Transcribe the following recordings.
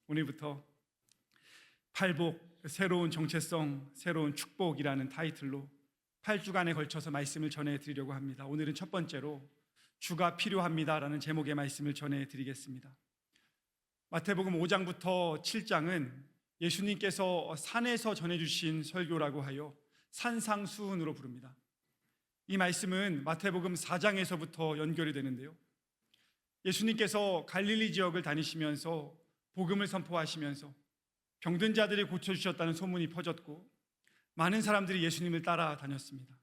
오늘부터 팔복, 새로운 정체성, 새로운 축복이라는 타이틀로 8주간에 걸쳐서 말씀을 전해드리려고 합니다. 오늘은 첫 번째로 주가 필요합니다라는 제목의 말씀을 전해드리겠습니다. 마태복음 5장부터 7장은 예수님께서 산에서 전해주신 설교라고 하여 산상수훈으로 부릅니다. 이 말씀은 마태복음 4장에서부터 연결이 되는데요, 예수님께서 갈릴리 지역을 다니시면서 복음을 선포하시면서 병든 자들이 고쳐주셨다는 소문이 퍼졌고 많은 사람들이 예수님을 따라다녔습니다.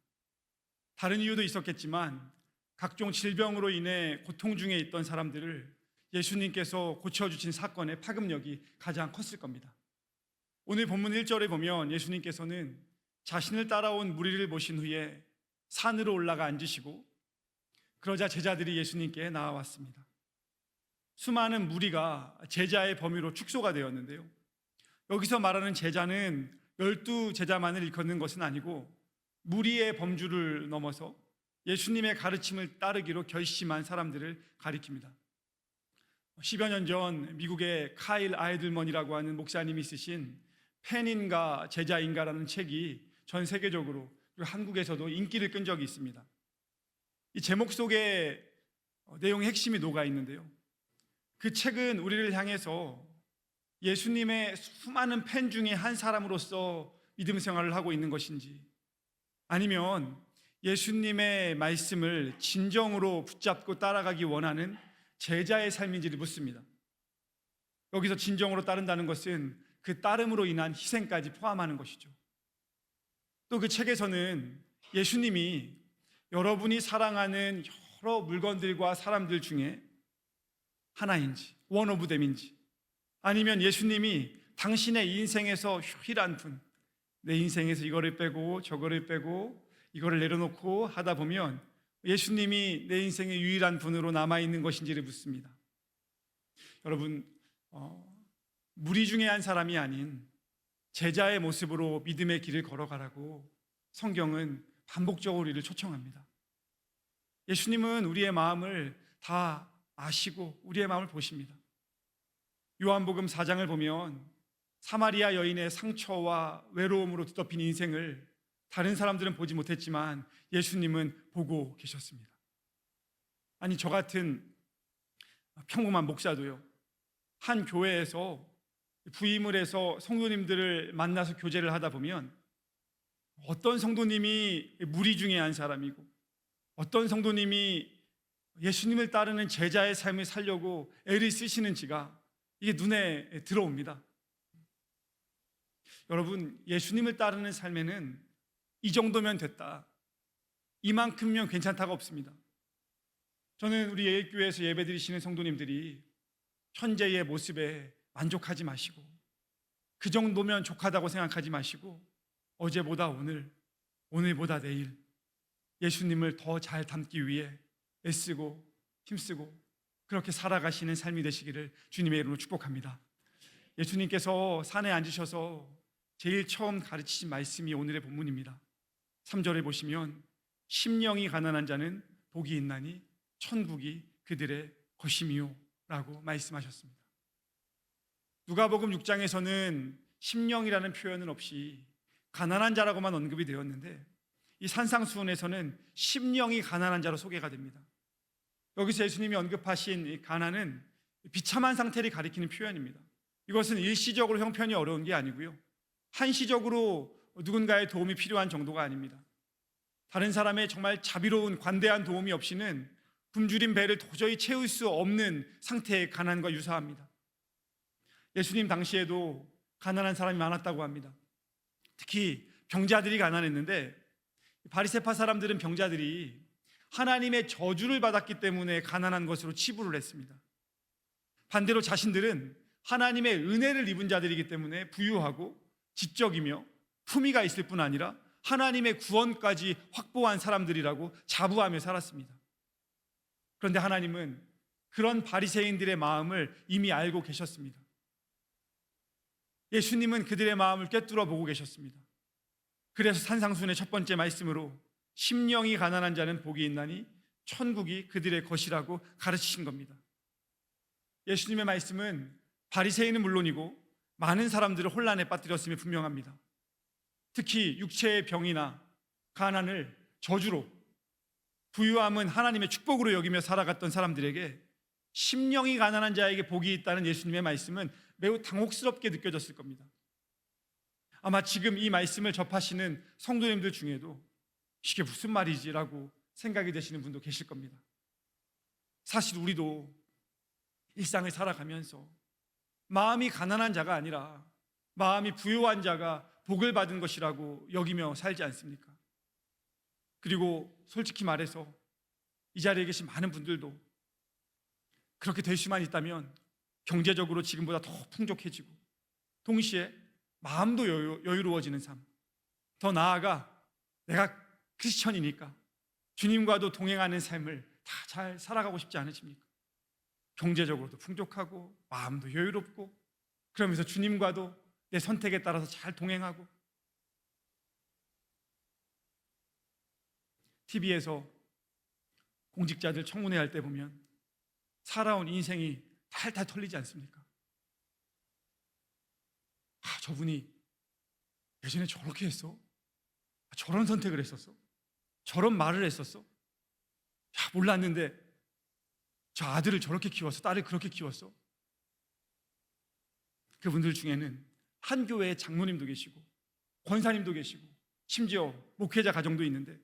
다른 이유도 있었겠지만 각종 질병으로 인해 고통 중에 있던 사람들을 예수님께서 고쳐주신 사건의 파급력이 가장 컸을 겁니다. 오늘 본문 1절에 보면 예수님께서는 자신을 따라온 무리를 모신 후에 산으로 올라가 앉으시고 그러자 제자들이 예수님께 나아왔습니다. 수많은 무리가 제자의 범위로 축소가 되었는데요, 여기서 말하는 제자는 12제자만을 일컫는 것은 아니고 무리의 범주를 넘어서 예수님의 가르침을 따르기로 결심한 사람들을 가리킵니다. 10여 년 전 미국의 카일 아이들먼이라고 하는 목사님이 쓰신 팬인가 제자인가라는 책이 전 세계적으로 그리고 한국에서도 인기를 끈 적이 있습니다. 이 제목 속에 내용의 핵심이 녹아 있는데요, 그 책은 우리를 향해서 예수님의 수많은 팬 중에 한 사람으로서 믿음 생활을 하고 있는 것인지, 아니면 예수님의 말씀을 진정으로 붙잡고 따라가기 원하는 제자의 삶인지를 묻습니다. 여기서 진정으로 따른다는 것은 그 따름으로 인한 희생까지 포함하는 것이죠. 또 그 책에서는 예수님이 여러분이 사랑하는 여러 물건들과 사람들 중에 하나인지, 원 오브 댐인지, 아니면 예수님이 당신의 인생에서 유일한 분, 내 인생에서 이거를 빼고 저거를 빼고 이거를 내려놓고 하다 보면 예수님이 내 인생의 유일한 분으로 남아있는 것인지를 묻습니다. 여러분, 무리 중에 한 사람이 아닌 제자의 모습으로 믿음의 길을 걸어가라고 성경은 반복적으로 우리를 초청합니다. 예수님은 우리의 마음을 다 아시고 우리의 마음을 보십니다. 요한복음 4장을 보면 사마리아 여인의 상처와 외로움으로 뒤덮인 인생을 다른 사람들은 보지 못했지만 예수님은 보고 계셨습니다. 아니, 저 같은 평범한 목사도요, 한 교회에서 부임을 해서 성도님들을 만나서 교제를 하다 보면 어떤 성도님이 무리 중에 한 사람이고 어떤 성도님이 예수님을 따르는 제자의 삶을 살려고 애를 쓰시는지가 이게 눈에 들어옵니다. 여러분, 예수님을 따르는 삶에는 이 정도면 됐다, 이만큼면 괜찮다가 없습니다. 저는 우리 예일교회에서 예배드리시는 성도님들이 현재의 모습에 만족하지 마시고 그 정도면 족하다고 생각하지 마시고 어제보다 오늘, 오늘보다 내일 예수님을 더 잘 담기 위해 애쓰고 힘쓰고 그렇게 살아가시는 삶이 되시기를 주님의 이름으로 축복합니다. 예수님께서 산에 앉으셔서 제일 처음 가르치신 말씀이 오늘의 본문입니다. 3절에 보시면 심령이 가난한 자는 복이 있나니 천국이 그들의 것임이요 라고 말씀하셨습니다. 누가복음 6장에서는 심령이라는 표현은 없이 가난한 자라고만 언급이 되었는데 이 산상수훈에서는 심령이 가난한 자로 소개가 됩니다. 여기서 예수님이 언급하신 이 가난은 비참한 상태를 가리키는 표현입니다. 이것은 일시적으로 형편이 어려운 게 아니고요, 한시적으로 누군가의 도움이 필요한 정도가 아닙니다. 다른 사람의 정말 자비로운 관대한 도움이 없이는 굶주린 배를 도저히 채울 수 없는 상태의 가난과 유사합니다. 예수님 당시에도 가난한 사람이 많았다고 합니다. 특히 병자들이 가난했는데 바리새파 사람들은 병자들이 하나님의 저주를 받았기 때문에 가난한 것으로 치부를 했습니다. 반대로 자신들은 하나님의 은혜를 입은 자들이기 때문에 부유하고 지적이며 품위가 있을 뿐 아니라 하나님의 구원까지 확보한 사람들이라고 자부하며 살았습니다. 그런데 하나님은 그런 바리새인들의 마음을 이미 알고 계셨습니다. 예수님은 그들의 마음을 꿰뚫어 보고 계셨습니다. 그래서 산상수훈의 첫 번째 말씀으로 심령이 가난한 자는 복이 있나니 천국이 그들의 것이라고 가르치신 겁니다. 예수님의 말씀은 바리새인은 물론이고 많은 사람들을 혼란에 빠뜨렸음이 분명합니다. 특히 육체의 병이나 가난을 저주로, 부유함은 하나님의 축복으로 여기며 살아갔던 사람들에게 심령이 가난한 자에게 복이 있다는 예수님의 말씀은 매우 당혹스럽게 느껴졌을 겁니다. 아마 지금 이 말씀을 접하시는 성도님들 중에도 이게 무슨 말이지라고 생각이 되시는 분도 계실 겁니다. 사실 우리도 일상을 살아가면서 마음이 가난한 자가 아니라 마음이 부유한 자가 복을 받은 것이라고 여기며 살지 않습니까? 그리고 솔직히 말해서 이 자리에 계신 많은 분들도 그렇게 될 수만 있다면 경제적으로 지금보다 더 풍족해지고 동시에 마음도 여유로워지는 삶, 더 나아가 내가 크리스천이니까 주님과도 동행하는 삶을 다 잘 살아가고 싶지 않으십니까? 경제적으로도 풍족하고 마음도 여유롭고 그러면서 주님과도 내 선택에 따라서 잘 동행하고. TV에서 공직자들 청문회 할 때 보면 살아온 인생이 탈탈 털리지 않습니까? 저분이 예전에 저렇게 했어? 저런 선택을 했었어? 저런 말을 했었어? 몰랐는데 저 아들을 저렇게 키웠어? 딸을 그렇게 키웠어? 그분들 중에는 한 교회의 장로님도 계시고 권사님도 계시고 심지어 목회자 가정도 있는데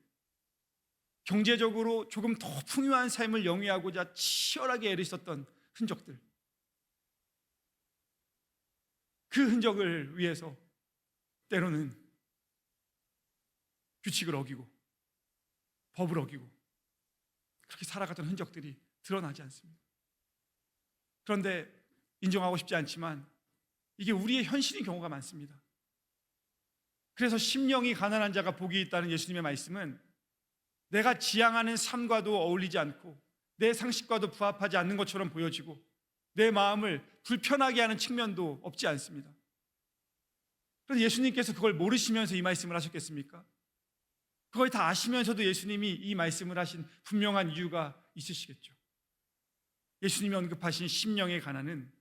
경제적으로 조금 더 풍요한 삶을 영위하고자 치열하게 애를 썼던 흔적들, 그 흔적을 위해서 때로는 규칙을 어기고 법을 어기고 그렇게 살아갔던 흔적들이 드러나지 않습니다. 그런데 인정하고 싶지 않지만 이게 우리의 현실인 경우가 많습니다. 그래서 심령이 가난한 자가 복이 있다는 예수님의 말씀은 내가 지향하는 삶과도 어울리지 않고 내 상식과도 부합하지 않는 것처럼 보여지고 내 마음을 불편하게 하는 측면도 없지 않습니다. 그래서 예수님께서 그걸 모르시면서 이 말씀을 하셨겠습니까? 그걸 다 아시면서도 예수님이 이 말씀을 하신 분명한 이유가 있으시겠죠. 예수님이 언급하신 심령의 가난은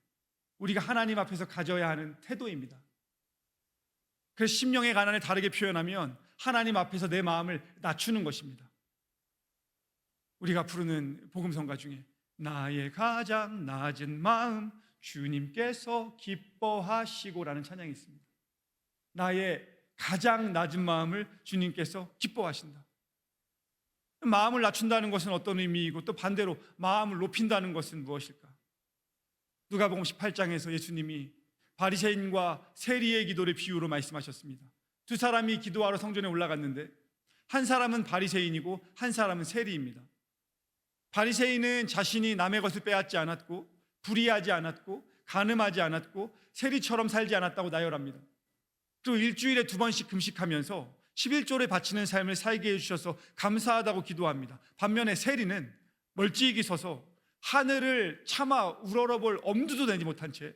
우리가 하나님 앞에서 가져야 하는 태도입니다. 그래서 심령의 가난을 다르게 표현하면 하나님 앞에서 내 마음을 낮추는 것입니다. 우리가 부르는 복음성가 중에 나의 가장 낮은 마음 주님께서 기뻐하시고라는 찬양이 있습니다. 나의 가장 낮은 마음을 주님께서 기뻐하신다. 마음을 낮춘다는 것은 어떤 의미이고 또 반대로 마음을 높인다는 것은 무엇일까? 누가복음 18장에서 예수님이 바리새인과 세리의 기도를 비유로 말씀하셨습니다. 두 사람이 기도하러 성전에 올라갔는데 한 사람은 바리새인이고 한 사람은 세리입니다. 바리새인은 자신이 남의 것을 빼앗지 않았고 불의하지 않았고 간음하지 않았고 세리처럼 살지 않았다고 나열합니다. 그리고 일주일에 2번씩 금식하면서 11조를 바치는 삶을 살게 해주셔서 감사하다고 기도합니다. 반면에 세리는 멀찍이 서서 하늘을 차마 우러러볼 엄두도 내지 못한 채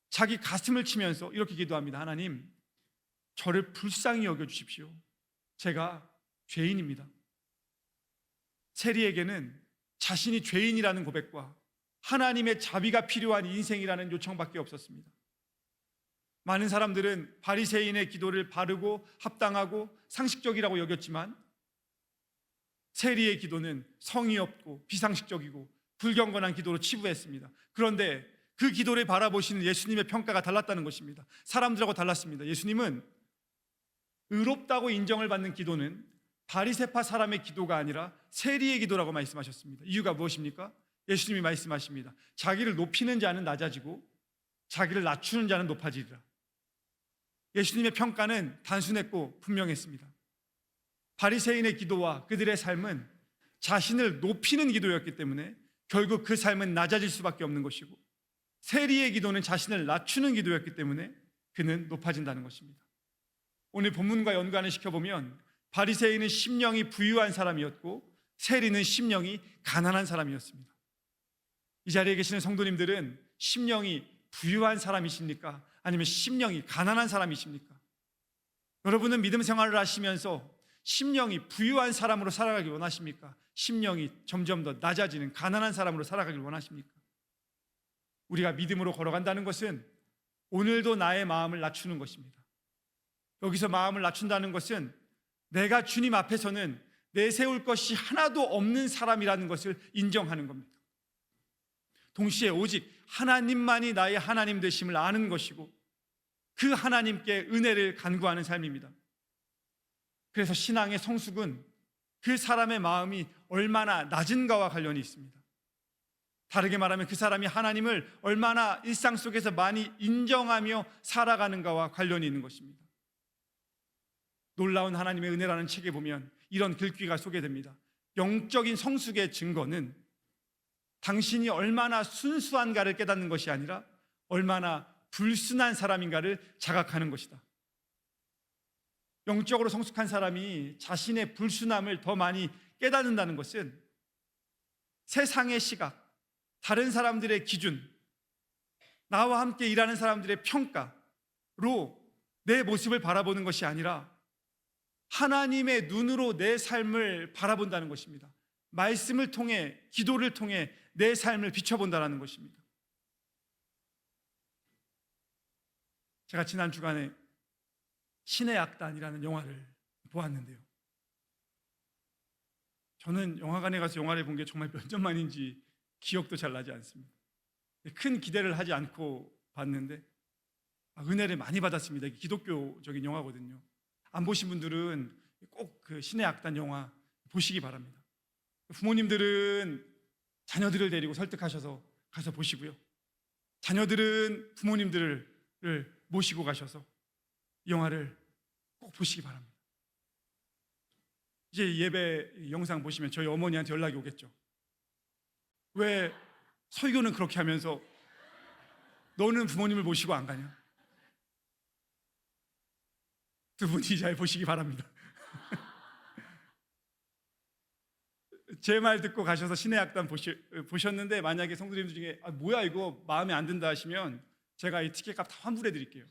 자기 가슴을 치면서 이렇게 기도합니다. 하나님, 저를 불쌍히 여겨주십시오. 제가 죄인입니다. 세리에게는 자신이 죄인이라는 고백과 하나님의 자비가 필요한 인생이라는 요청밖에 없었습니다. 많은 사람들은 바리새인의 기도를 바르고 합당하고 상식적이라고 여겼지만 세리의 기도는 성의 없고 비상식적이고 불경건한 기도로 치부했습니다. 그런데 그 기도를 바라보시는 예수님의 평가가 달랐다는 것입니다. 사람들하고 달랐습니다. 예수님은 의롭다고 인정을 받는 기도는 바리새파 사람의 기도가 아니라 세리의 기도라고 말씀하셨습니다. 이유가 무엇입니까? 예수님이 말씀하십니다. 자기를 높이는 자는 낮아지고 자기를 낮추는 자는 높아지리라. 예수님의 평가는 단순했고 분명했습니다. 바리새인의 기도와 그들의 삶은 자신을 높이는 기도였기 때문에 결국 그 삶은 낮아질 수밖에 없는 것이고, 세리의 기도는 자신을 낮추는 기도였기 때문에 그는 높아진다는 것입니다. 오늘 본문과 연관을 시켜보면 바리새인은 심령이 부유한 사람이었고 세리는 심령이 가난한 사람이었습니다. 이 자리에 계시는 성도님들은 심령이 부유한 사람이십니까? 아니면 심령이 가난한 사람이십니까? 여러분은 믿음 생활을 하시면서 심령이 부유한 사람으로 살아가길 원하십니까? 심령이 점점 더 낮아지는 가난한 사람으로 살아가길 원하십니까? 우리가 믿음으로 걸어간다는 것은 오늘도 나의 마음을 낮추는 것입니다. 여기서 마음을 낮춘다는 것은 내가 주님 앞에서는 내세울 것이 하나도 없는 사람이라는 것을 인정하는 겁니다. 동시에 오직 하나님만이 나의 하나님 되심을 아는 것이고 그 하나님께 은혜를 간구하는 삶입니다. 그래서 신앙의 성숙은 그 사람의 마음이 얼마나 낮은가와 관련이 있습니다. 다르게 말하면 그 사람이 하나님을 얼마나 일상 속에서 많이 인정하며 살아가는가와 관련이 있는 것입니다. 놀라운 하나님의 은혜라는 책에 보면 이런 글귀가 소개됩니다. 영적인 성숙의 증거는 당신이 얼마나 순수한가를 깨닫는 것이 아니라 얼마나 불순한 사람인가를 자각하는 것이다. 영적으로 성숙한 사람이 자신의 불순함을 더 많이 깨닫는다는 것은 세상의 시각, 다른 사람들의 기준, 나와 함께 일하는 사람들의 평가로 내 모습을 바라보는 것이 아니라 하나님의 눈으로 내 삶을 바라본다는 것입니다. 말씀을 통해, 기도를 통해 내 삶을 비춰본다는 것입니다. 제가 지난 주간에 신의 악단이라는 영화를 보았는데요, 저는 영화관에 가서 영화를 본 게 정말 몇 년 만인지 기억도 잘 나지 않습니다. 큰 기대를 하지 않고 봤는데 은혜를 많이 받았습니다. 기독교적인 영화거든요. 안 보신 분들은 꼭 그 신의 악단 영화 보시기 바랍니다. 부모님들은 자녀들을 데리고 설득하셔서 가서 보시고요, 자녀들은 부모님들을 모시고 가셔서 이 영화를 꼭 보시기 바랍니다. 이제 예배 영상 보시면 저희 어머니한테 연락이 오겠죠. 왜 설교는 그렇게 하면서 너는 부모님을 모시고 안 가냐? 두 분이 잘 보시기 바랍니다. 제 말 듣고 가셔서 신의 악단 보셨는데 만약에 성도님들 중에 뭐야 이거 마음에 안 든다 하시면 제가 이 티켓값 다 환불해 드릴게요.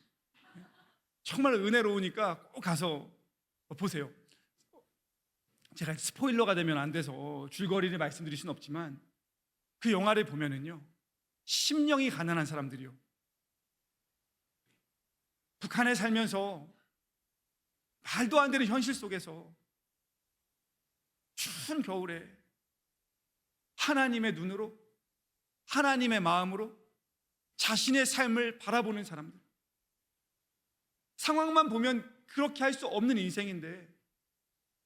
정말 은혜로우니까 꼭 가서 보세요. 제가 스포일러가 되면 안 돼서 줄거리를 말씀드릴 수는 없지만 그 영화를 보면은요, 심령이 가난한 사람들이요, 북한에 살면서 말도 안 되는 현실 속에서 추운 겨울에 하나님의 눈으로, 하나님의 마음으로 자신의 삶을 바라보는 사람들, 상황만 보면 그렇게 할 수 없는 인생인데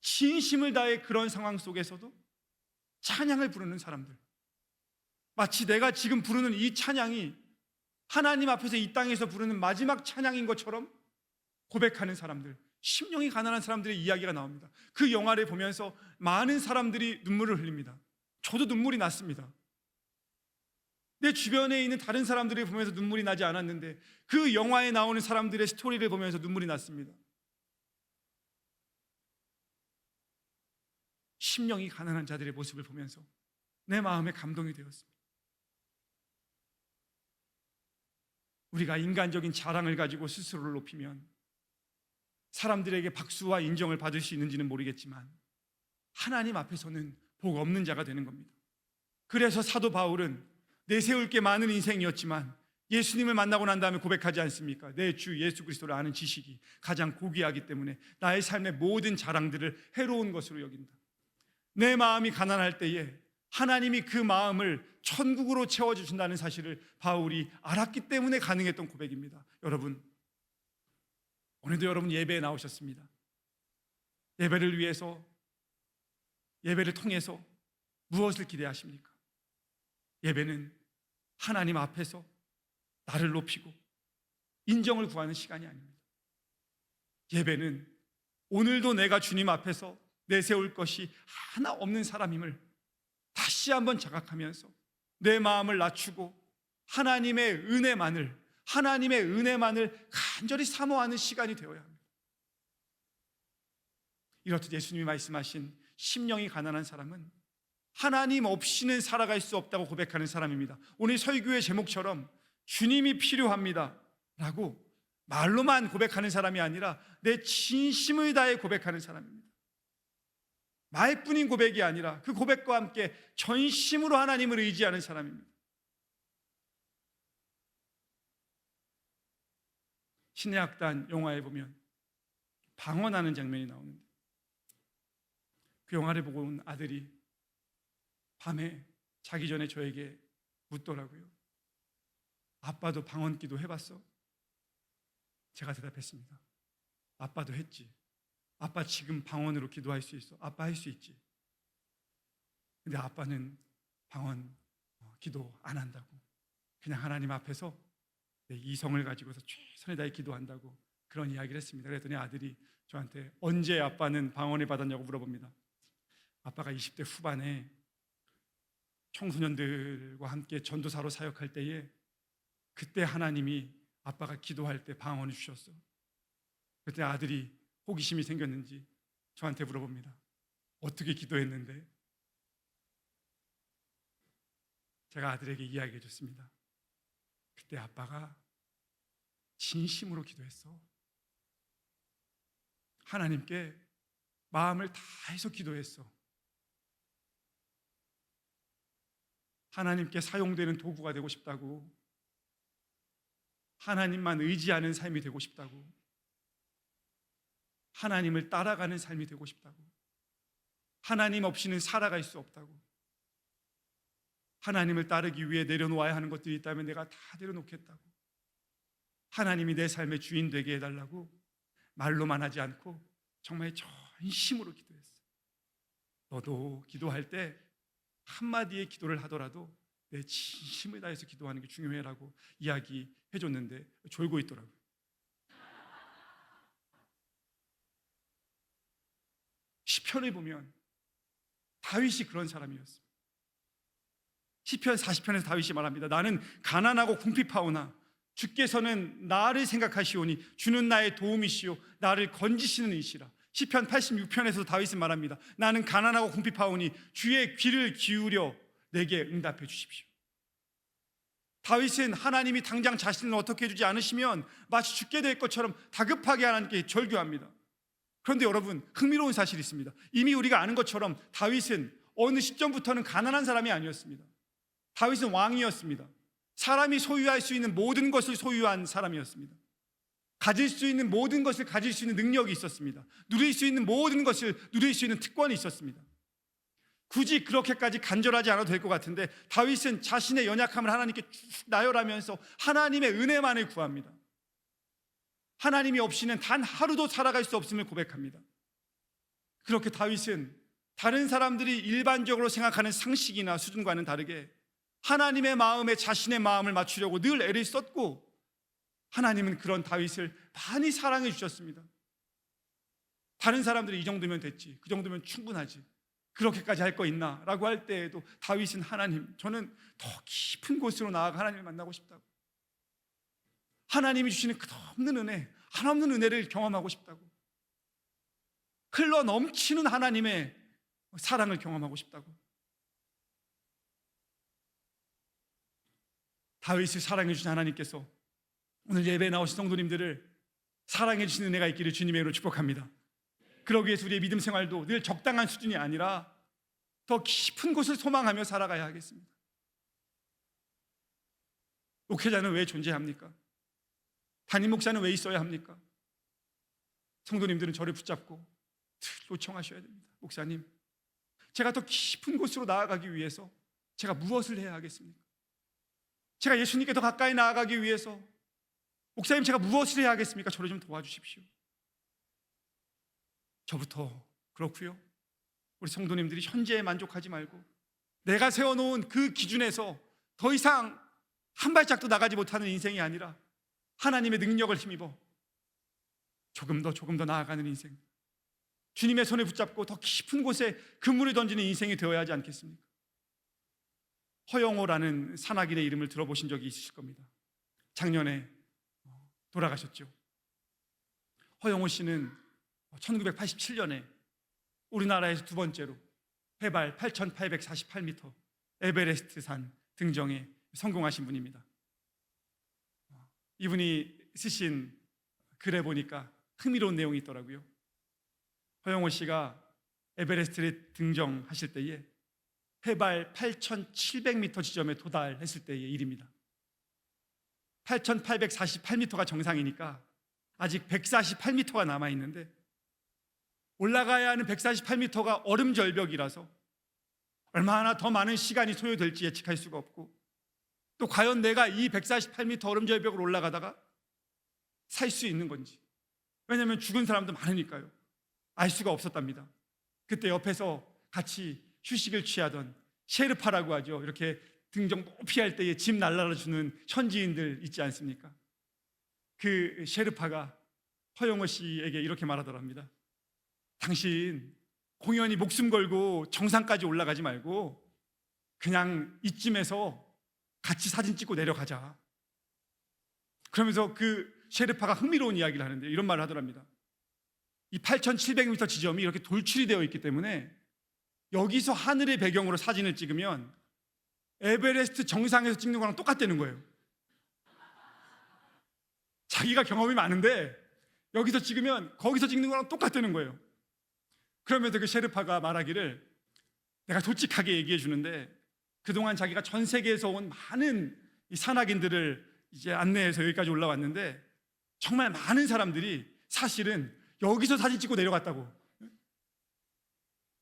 진심을 다해 그런 상황 속에서도 찬양을 부르는 사람들, 마치 내가 지금 부르는 이 찬양이 하나님 앞에서 이 땅에서 부르는 마지막 찬양인 것처럼 고백하는 사람들, 심령이 가난한 사람들의 이야기가 나옵니다. 그 영화를 보면서 많은 사람들이 눈물을 흘립니다. 저도 눈물이 났습니다. 내 주변에 있는 다른 사람들을 보면서 눈물이 나지 않았는데 그 영화에 나오는 사람들의 스토리를 보면서 눈물이 났습니다. 심령이 가난한 자들의 모습을 보면서 내 마음에 감동이 되었습니다. 우리가 인간적인 자랑을 가지고 스스로를 높이면 사람들에게 박수와 인정을 받을 수 있는지는 모르겠지만 하나님 앞에서는 복 없는 자가 되는 겁니다. 그래서 사도 바울은 내세울 게 많은 인생이었지만 예수님을 만나고 난 다음에 고백하지 않습니까? 내 주 예수 그리스도를 아는 지식이 가장 고귀하기 때문에 나의 삶의 모든 자랑들을 해로운 것으로 여긴다. 내 마음이 가난할 때에 하나님이 그 마음을 천국으로 채워주신다는 사실을 바울이 알았기 때문에 가능했던 고백입니다. 여러분, 오늘도 여러분 예배에 나오셨습니다. 예배를 위해서, 예배를 통해서 무엇을 기대하십니까? 예배는 하나님 앞에서 나를 높이고 인정을 구하는 시간이 아닙니다. 예배는 오늘도 내가 주님 앞에서 내세울 것이 하나 없는 사람임을 다시 한번 자각하면서 내 마음을 낮추고 하나님의 은혜만을 간절히 사모하는 시간이 되어야 합니다. 이렇듯 예수님이 말씀하신 심령이 가난한 사람은 하나님 없이는 살아갈 수 없다고 고백하는 사람입니다. 오늘 설교의 제목처럼 주님이 필요합니다 라고 말로만 고백하는 사람이 아니라 내 진심을 다해 고백하는 사람입니다. 말뿐인 고백이 아니라 그 고백과 함께 전심으로 하나님을 의지하는 사람입니다. 신의 악단 영화에 보면 방언하는 장면이 나오는데, 그 영화를 보고 온 아들이 밤에 자기 전에 저에게 묻더라고요. 아빠도 방언 기도 해봤어? 제가 대답했습니다. 아빠도 했지. 아빠 지금 방언으로 기도할 수 있어. 아빠 할 수 있지. 근데 아빠는 방언 기도 안 한다고. 그냥 하나님 앞에서 내 이성을 가지고서 최선을 다해 기도한다고 그런 이야기를 했습니다. 그랬더니 아들이 저한테 언제 아빠는 방언을 받았냐고 물어봅니다. 아빠가 20대 후반에 청소년들과 함께 전도사로 사역할 때에 그때 하나님이 아빠가 기도할 때 방언을 주셨어. 그때 아들이 호기심이 생겼는지 저한테 물어봅니다. 어떻게 기도했는데? 제가 아들에게 이야기해 줬습니다. 그때 아빠가 진심으로 기도했어. 하나님께 마음을 다해서 기도했어. 하나님께 사용되는 도구가 되고 싶다고, 하나님만 의지하는 삶이 되고 싶다고, 하나님을 따라가는 삶이 되고 싶다고, 하나님 없이는 살아갈 수 없다고, 하나님을 따르기 위해 내려놓아야 하는 것들이 있다면 내가 다 내려놓겠다고, 하나님이 내 삶의 주인 되게 해달라고 말로만 하지 않고 정말 전심으로 기도했어. 너도 기도할 때 한마디의 기도를 하더라도 내 진심을 다해서 기도하는 게 중요해라고 이야기해 줬는데 졸고 있더라고요. 시편을 보면 다윗이 그런 사람이었습니다. 시편 40편에서 다윗이 말합니다. 나는 가난하고 궁핍하오나 주께서는 나를 생각하시오니 주는 나의 도움이시오 나를 건지시는 이시라. 시편 86편에서 다윗은 말합니다. 나는 가난하고 궁핍하오니 주의 귀를 기울여 내게 응답해 주십시오. 다윗은 하나님이 당장 자신을 어떻게 해주지 않으시면 마치 죽게 될 것처럼 다급하게 하나님께 절규합니다. 그런데 여러분, 흥미로운 사실이 있습니다. 이미 우리가 아는 것처럼 다윗은 어느 시점부터는 가난한 사람이 아니었습니다. 다윗은 왕이었습니다. 사람이 소유할 수 있는 모든 것을 소유한 사람이었습니다. 가질 수 있는 모든 것을 가질 수 있는 능력이 있었습니다. 누릴 수 있는 모든 것을 누릴 수 있는 특권이 있었습니다. 굳이 그렇게까지 간절하지 않아도 될 것 같은데 다윗은 자신의 연약함을 하나님께 쭉 나열하면서 하나님의 은혜만을 구합니다. 하나님이 없이는 단 하루도 살아갈 수 없음을 고백합니다. 그렇게 다윗은 다른 사람들이 일반적으로 생각하는 상식이나 수준과는 다르게 하나님의 마음에 자신의 마음을 맞추려고 늘 애를 썼고, 하나님은 그런 다윗을 많이 사랑해 주셨습니다. 다른 사람들이 이 정도면 됐지, 그 정도면 충분하지, 그렇게까지 할 거 있나? 라고 할 때에도 다윗은 하나님, 저는 더 깊은 곳으로 나아가 하나님을 만나고 싶다고, 하나님이 주시는 끝없는 은혜, 한없는 은혜를 경험하고 싶다고, 흘러 넘치는 하나님의 사랑을 경험하고 싶다고. 다윗을 사랑해 주신 하나님께서 오늘 예배에 나오신 성도님들을 사랑해 주시는 은혜가 있기를 주님의 이름으로 축복합니다. 그러기 위해서 우리의 믿음 생활도 늘 적당한 수준이 아니라 더 깊은 곳을 소망하며 살아가야 하겠습니다. 목회자는 왜 존재합니까? 담임 목사는 왜 있어야 합니까? 성도님들은 저를 붙잡고 늘 요청하셔야 됩니다. 목사님, 제가 더 깊은 곳으로 나아가기 위해서 제가 무엇을 해야 하겠습니까? 제가 예수님께 더 가까이 나아가기 위해서 목사님, 제가 무엇을 해야 하겠습니까? 저를 좀 도와주십시오. 저부터 그렇고요, 우리 성도님들이 현재에 만족하지 말고 내가 세워놓은 그 기준에서 더 이상 한 발짝도 나가지 못하는 인생이 아니라 하나님의 능력을 힘입어 조금 더 나아가는 인생, 주님의 손을 붙잡고 더 깊은 곳에 그물을 던지는 인생이 되어야 하지 않겠습니까? 허영호라는 산악인의 이름을 들어보신 적이 있으실 겁니다. 작년에 돌아가셨죠. 허영호 씨는 1987년에 우리나라에서 두 번째로 해발 8,848m 에베레스트 산 등정에 성공하신 분입니다. 이분이 쓰신 글에 보니까 흥미로운 내용이 있더라고요. 허영호 씨가 에베레스트를 등정하실 때에 해발 8,700m 지점에 도달했을 때의 일입니다. 8,848m가 정상이니까 아직 148m가 남아있는데 올라가야 하는 148m가 얼음 절벽이라서 얼마나 더 많은 시간이 소요될지 예측할 수가 없고, 또 과연 내가 이 148m 얼음 절벽을 올라가다가 살 수 있는 건지, 왜냐하면 죽은 사람도 많으니까요. 알 수가 없었답니다. 그때 옆에서 같이 휴식을 취하던 셰르파라고 하죠. 이렇게 등정 높이 할 때에 짐 날라주는 현지인들 있지 않습니까? 그 셰르파가 허영호 씨에게 이렇게 말하더랍니다. 당신 공연히 목숨 걸고 정상까지 올라가지 말고 그냥 이쯤에서 같이 사진 찍고 내려가자. 그러면서 그 셰르파가 흥미로운 이야기를 하는데 이런 말을 하더랍니다. 이 8,700m 지점이 이렇게 돌출이 되어 있기 때문에 여기서 하늘의 배경으로 사진을 찍으면 에베레스트 정상에서 찍는 거랑 똑같다는 거예요. 자기가 경험이 많은데 여기서 찍으면 거기서 찍는 거랑 똑같다는 거예요. 그러면서 그 셰르파가 말하기를, 내가 솔직하게 얘기해 주는데 그동안 자기가 전 세계에서 온 많은 이 산악인들을 이제 안내해서 여기까지 올라왔는데 정말 많은 사람들이 사실은 여기서 사진 찍고 내려갔다고.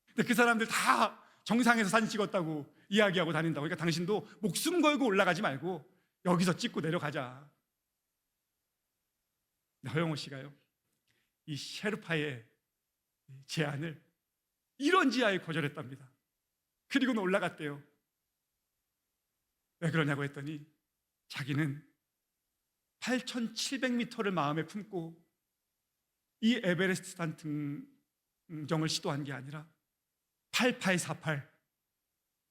근데 그 사람들 다 정상에서 사진 찍었다고 이야기하고 다닌다고. 그러니까 당신도 목숨 걸고 올라가지 말고 여기서 찍고 내려가자. 허영호 씨가요, 이 셰르파의 제안을 이런 지하에 거절했답니다. 그리고는 올라갔대요. 왜 그러냐고 했더니 자기는 8,700m를 마음에 품고 이 에베레스트 산 등정을 시도한 게 아니라 8848,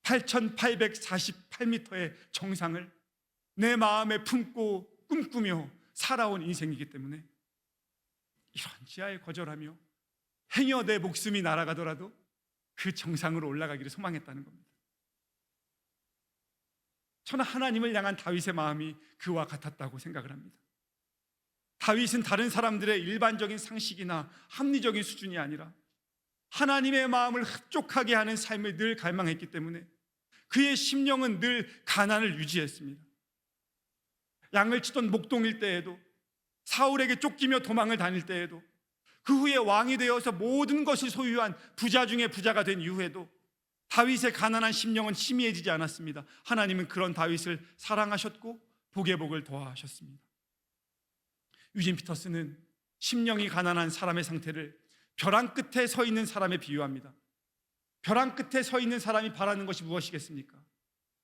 8,848m의 정상을 내 마음에 품고 꿈꾸며 살아온 인생이기 때문에 이런 지하에 거절하며 행여 내 목숨이 날아가더라도 그 정상으로 올라가기를 소망했다는 겁니다. 저는 하나님을 향한 다윗의 마음이 그와 같았다고 생각을 합니다. 다윗은 다른 사람들의 일반적인 상식이나 합리적인 수준이 아니라 하나님의 마음을 흡족하게 하는 삶을 늘 갈망했기 때문에 그의 심령은 늘 가난을 유지했습니다. 양을 치던 목동일 때에도, 사울에게 쫓기며 도망을 다닐 때에도, 그 후에 왕이 되어서 모든 것을 소유한 부자 중에 부자가 된 이후에도 다윗의 가난한 심령은 희미해지지 않았습니다. 하나님은 그런 다윗을 사랑하셨고 복의 복을 더하셨습니다. 유진 피터스는 심령이 가난한 사람의 상태를 벼랑 끝에 서 있는 사람에 비유합니다. 벼랑 끝에 서 있는 사람이 바라는 것이 무엇이겠습니까?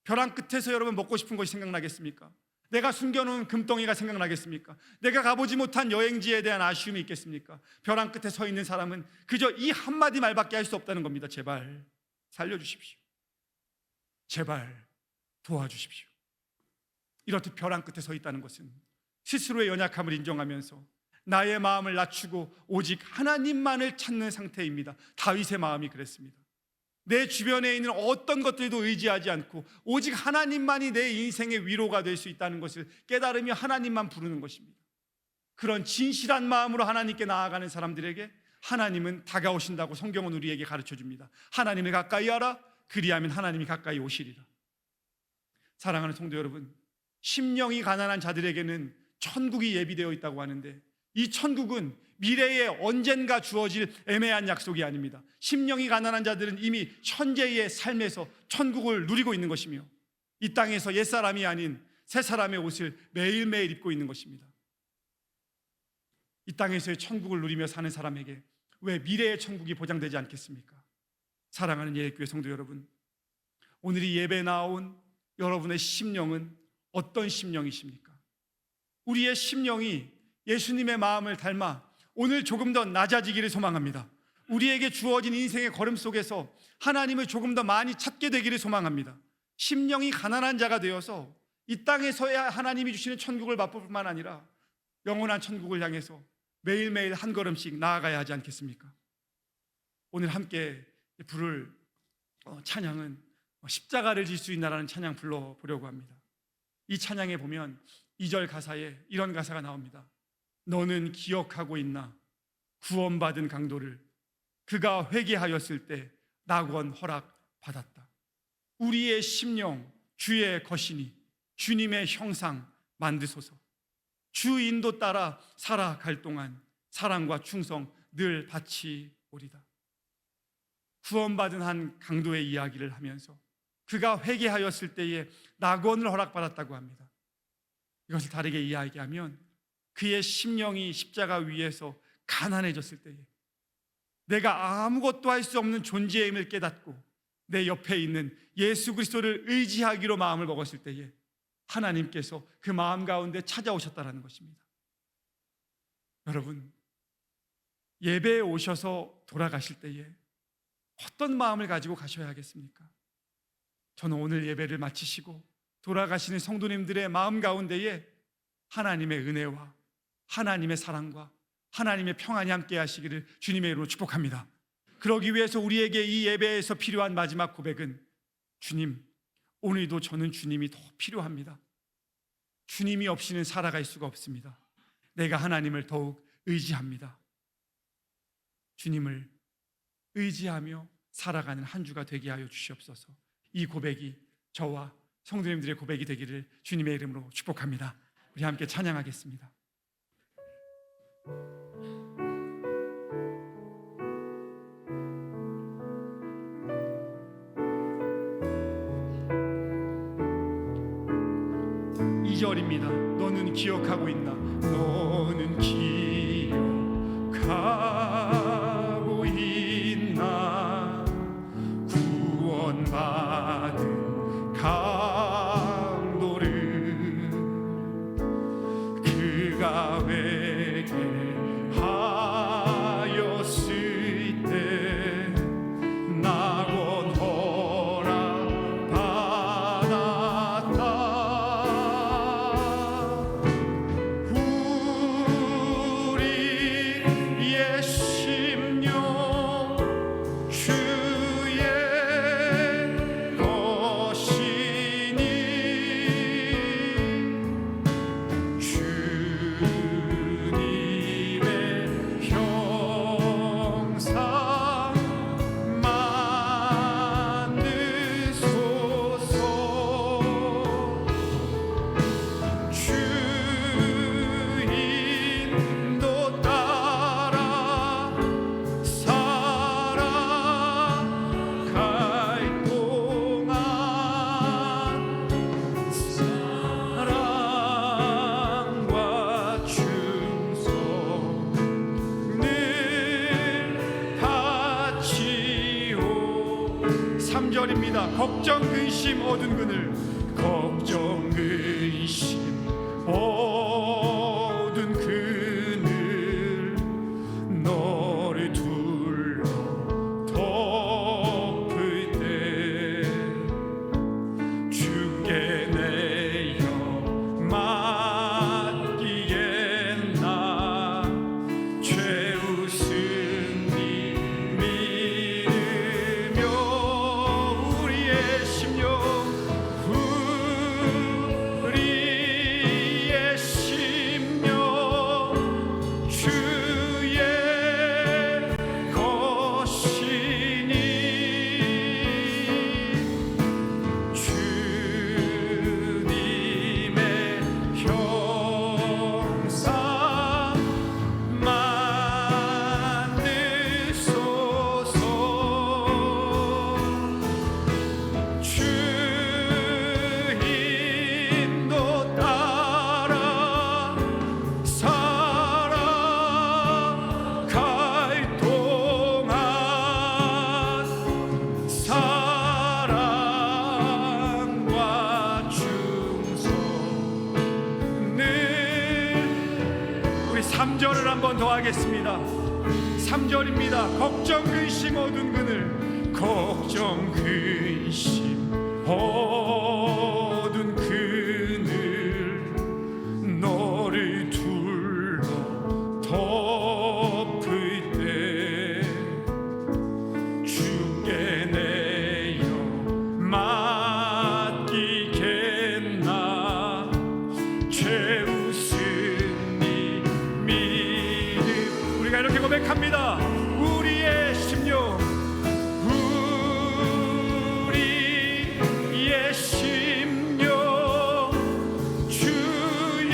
벼랑 끝에서 여러분 먹고 싶은 것이 생각나겠습니까? 내가 숨겨놓은 금덩이가 생각나겠습니까? 내가 가보지 못한 여행지에 대한 아쉬움이 있겠습니까? 벼랑 끝에 서 있는 사람은 그저 이 한마디 말밖에 할 수 없다는 겁니다. 제발 살려주십시오. 제발 도와주십시오. 이렇듯 벼랑 끝에 서 있다는 것은 스스로의 연약함을 인정하면서 나의 마음을 낮추고 오직 하나님만을 찾는 상태입니다. 다윗의 마음이 그랬습니다. 내 주변에 있는 어떤 것들도 의지하지 않고 오직 하나님만이 내 인생의 위로가 될 수 있다는 것을 깨달으며 하나님만 부르는 것입니다. 그런 진실한 마음으로 하나님께 나아가는 사람들에게 하나님은 다가오신다고 성경은 우리에게 가르쳐 줍니다. 하나님을 가까이 하라, 그리하면 하나님이 가까이 오시리라. 사랑하는 성도 여러분, 심령이 가난한 자들에게는 천국이 예비되어 있다고 하는데 이 천국은 미래에 언젠가 주어질 애매한 약속이 아닙니다. 심령이 가난한 자들은 이미 현재의 삶에서 천국을 누리고 있는 것이며 이 땅에서 옛사람이 아닌 새사람의 옷을 매일매일 입고 있는 것입니다. 이 땅에서의 천국을 누리며 사는 사람에게 왜 미래의 천국이 보장되지 않겠습니까? 사랑하는 예배교회 성도 여러분, 오늘 이 예배에 나온 여러분의 심령은 어떤 심령이십니까? 우리의 심령이 예수님의 마음을 닮아 오늘 조금 더 낮아지기를 소망합니다. 우리에게 주어진 인생의 걸음 속에서 하나님을 조금 더 많이 찾게 되기를 소망합니다. 심령이 가난한 자가 되어서 이 땅에서야 하나님이 주시는 천국을 맛볼 뿐만 아니라 영원한 천국을 향해서 매일매일 한 걸음씩 나아가야 하지 않겠습니까? 오늘 함께 부를 찬양은 십자가를 질 수 있나라는 찬양 불러보려고 합니다. 이 찬양에 보면 2절 가사에 이런 가사가 나옵니다. 너는 기억하고 있나 구원받은 강도를 그가 회개하였을 때 낙원 허락받았다. 우리의 심령 주의 것이니 주님의 형상 만드소서. 주 인도 따라 살아갈 동안 사랑과 충성 늘 바치오리다. 구원받은 한 강도의 이야기를 하면서 그가 회개하였을 때에 낙원을 허락받았다고 합니다. 이것을 다르게 이야기하면 그의 심령이 십자가 위에서 가난해졌을 때에 내가 아무것도 할 수 없는 존재임을 깨닫고 내 옆에 있는 예수 그리스도를 의지하기로 마음을 먹었을 때에 하나님께서 그 마음 가운데 찾아오셨다는 것입니다. 여러분, 예배에 오셔서 돌아가실 때에 어떤 마음을 가지고 가셔야 하겠습니까? 저는 오늘 예배를 마치시고 돌아가시는 성도님들의 마음 가운데에 하나님의 은혜와 하나님의 사랑과 하나님의 평안이 함께 하시기를 주님의 이름으로 축복합니다. 그러기 위해서 우리에게 이 예배에서 필요한 마지막 고백은, 주님, 오늘도 저는 주님이 더 필요합니다. 주님이 없이는 살아갈 수가 없습니다. 내가 하나님을 더욱 의지합니다. 주님을 의지하며 살아가는 한 주가 되게 하여 주시옵소서. 이 고백이 저와 성도님들의 고백이 되기를 주님의 이름으로 축복합니다. 우리 함께 찬양하겠습니다. 이 절입니다. 너는 기억하고 있나? 너는 기억하고 있나? 구원받은 강도를 그가 회개하였을 때 낙원 허락받았다. 우리의 심령 주의 것이니 주님의 형상 만드소서. 주 인도 따라 살아갈 동안 사랑과 충성 늘 바치오. 3절입니다. 걱정 근심 어두운 그늘, 걱정 근심 어두운 그늘 너를 둘러 덮을 때 주께 내어 맡기겠나. 죄우승 믿으며 우리의 심령 우리의 심령 주의 것이니 주님의 형상 만드소서. 주 인도 따라 살아갈 동안 사랑과 충성 늘. 우리 3절을 한 번 더 하겠습니다. 3절입니다. 걱정 근심 어두운 그늘, 걱정 근심 어두운 그늘 너를 둘러 덮을 때 주께 내어 맡기겠나. 죄우승 믿음. 우리가 이렇게 고백합니다. 우리의 심령 우리의 심령 주의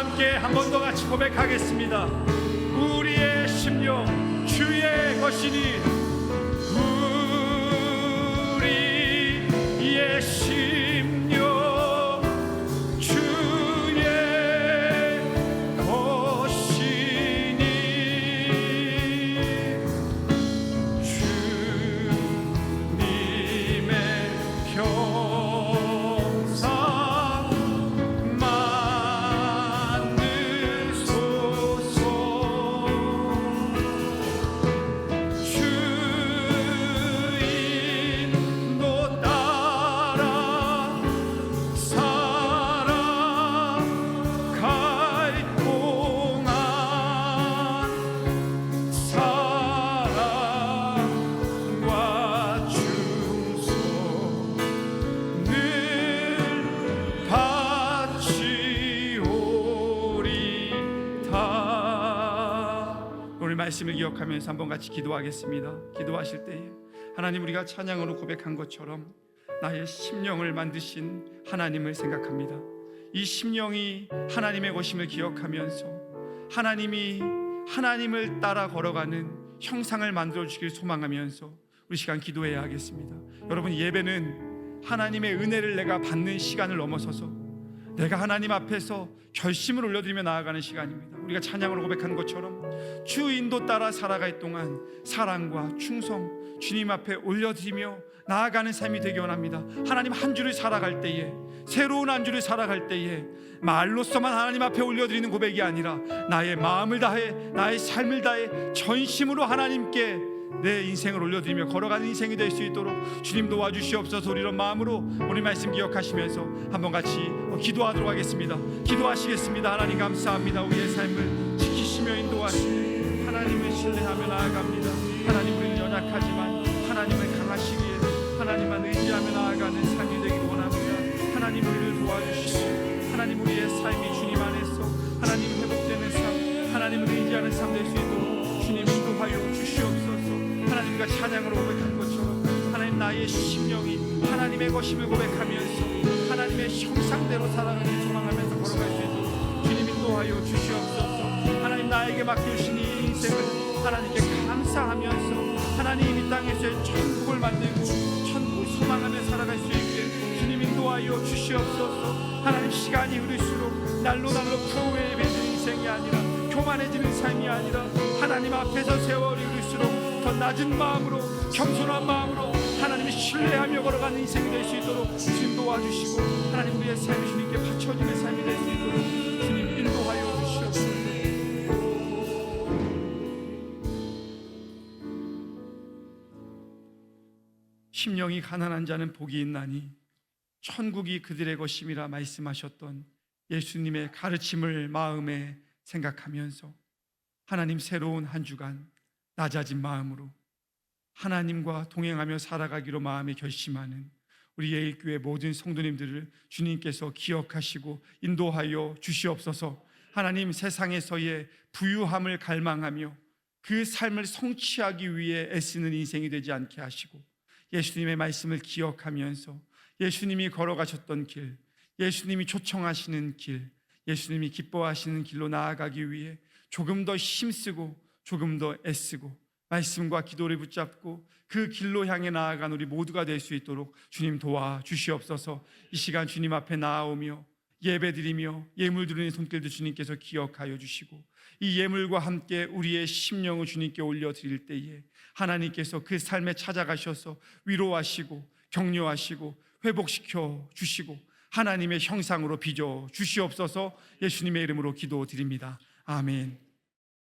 함께 한 번 더 같이 고백하겠습니다. 우리의 심령 주의 것이니 우리의 심령 주의 것이니 주님의 평상 만드소서. 주인도 따라 살아갈 동안 사랑과 충성을 바치오리다. 오늘 말씀을 기억하면서 한번 같이 기도하겠습니다. 기도하실 때에 하나님, 우리가 찬양으로 고백한 것처럼 나의 심령을 만드신 하나님을 생각합니다. 이 심령이 하나님의 것임을 기억하면서 하나님이 하나님을 따라 걸어가는 형상을 만들어 주길 소망하면서 우리 시간 기도해야 하겠습니다. 여러분, 예배는 하나님의 은혜를 내가 받는 시간을 넘어서서 내가 하나님 앞에서 결심을 올려드리며 나아가는 시간입니다. 우리가 찬양으로 고백한 것처럼 주 인도 따라 살아갈 동안 사랑과 충성 주님 앞에 올려드리며 나아가는 삶이 되기 원합니다. 하나님, 한 주를 살아갈 때에, 새로운 한 주를 살아갈 때에 말로서만 하나님 앞에 올려드리는 고백이 아니라 나의 마음을 다해, 나의 삶을 다해 전심으로 하나님께 내 인생을 올려드리며 걸어가는 인생이 될 수 있도록 주님 도와주시옵소서. 우리 이런 마음으로 오늘 말씀 기억하시면서 한번 같이 기도하도록 하겠습니다. 기도하시겠습니다. 하나님, 감사합니다. 우리의 삶을 지키시며 인도하시며 하나님을 신뢰하며 나아갑니다. 하나님, 우리는 연약하지만 하나님을 강하시기에 하나님만 의지하며 나아가는 삶이 되기를 원합니다. 하나님, 우리를 도와주시고 하나님, 우리의 삶이 주님 안에서 하나님 회복되는 삶, 하나님을 의지하는 삶 될 수 있도록 주님 인도하여 주시옵소서. 하나님, 우리가 찬양으로 고백한 것처럼 하나님, 나의 심령이 하나님의 것임을 고백하면서 하나님의 형상대로 살아가길 소망하면서 걸어갈 수 있도록 주님 인도하여 주시옵소서. 하나님, 나에게 맡겨주신 이 인생을 하나님께 감사하면서 하나님 이 땅에서의 천국을 만들고 천국을 소망하며 살아갈 수 있게 주님 인도하여 주시옵소서. 하나님, 시간이 흐를수록 날로 부유해지는 인생이 아니라 교만해지는 삶이 아니라 하나님 앞에서 세월이 흐를수록 더 낮은 마음으로, 겸손한 마음으로 하나님을 신뢰하며 걸어가는 인생이 될 수 있도록 주님 도와주시고 하나님, 우리의 삶이 주님께 바쳐지는 삶이 될 수 있도록 주님 인도하여 주시옵소서. 심령이 가난한 자는 복이 있나니 천국이 그들의 것임이라 말씀하셨던 예수님의 가르침을 마음에 생각하면서 하나님, 새로운 한 주간 낮아진 마음으로 하나님과 동행하며 살아가기로 마음에 결심하는 우리 예일교회 모든 성도님들을 주님께서 기억하시고 인도하여 주시옵소서. 하나님, 세상에서의 부유함을 갈망하며 그 삶을 성취하기 위해 애쓰는 인생이 되지 않게 하시고 예수님의 말씀을 기억하면서 예수님이 걸어가셨던 길, 예수님이 초청하시는 길, 예수님이 기뻐하시는 길로 나아가기 위해 조금 더 힘쓰고 조금 더 애쓰고 말씀과 기도를 붙잡고 그 길로 향해 나아간 우리 모두가 될 수 있도록 주님 도와주시옵소서. 이 시간 주님 앞에 나아오며 예배드리며 예물 드리는 손길도 주님께서 기억하여 주시고 이 예물과 함께 우리의 심령을 주님께 올려드릴 때에 하나님께서 그 삶에 찾아가셔서 위로하시고 격려하시고 회복시켜 주시고 하나님의 형상으로 빚어 주시옵소서. 예수님의 이름으로 기도드립니다. 아멘.